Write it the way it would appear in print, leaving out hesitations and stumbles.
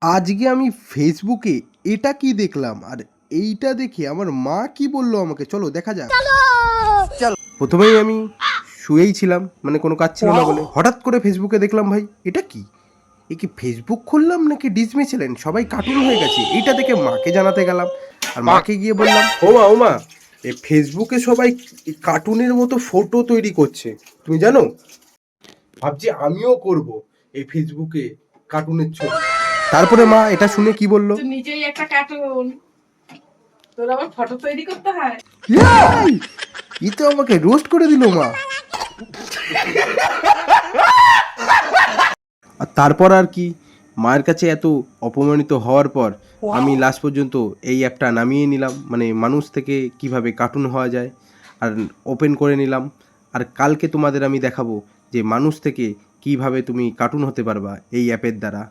আজকে আমি ফেসবুকে এটা কি দেখলাম, আর এইটা দেখে আমার মা কি বললো আমাকে, চলো দেখা যাক। প্রথমেই আমি শুয়েই ছিলাম, মানে কোনো কাজ ছিল না বলে। হঠাৎ করে ফেসবুকে দেখলাম, ভাই এটা কি, এ কি ফেসবুক খুললাম নাকি ডিসমি ছিলেন, সবাই কার্টুন হয়ে গেছে। এইটা দেখে মাকে জানাতে গেলাম, আর মাকে গিয়ে বললাম, ও মা এই ফেসবুকে সবাই কার্টুনের মতো ফটো তৈরি করছে, তুমি জানো? ভাবছি আমিও করব এই ফেসবুকে কার্টুনের ছবি। তারপরে মা এটা শুনে কি বললো, তুই নিজেই একটা কার্টুন, তোর আবার ফটো তৈরি করতে হয়? ইয়াই! ই তো আমাকে রোস্ট করে দিল মা। আর তারপর আর কি, মায়ের কাছে এত অপমানিত হওয়ার পর আমি লাস্ট পর্যন্ত এই অ্যাপটা নামিয়ে নিলাম, মানে মানুষ থেকে কিভাবে কার্টুন হওয়া যায়, আর ওপেন করে নিলাম। আর কালকে তোমাদের আমি দেখাবো যে মানুষ থেকে কিভাবে তুমি কার্টুন হতে পারবা এই অ্যাপের দ্বারা।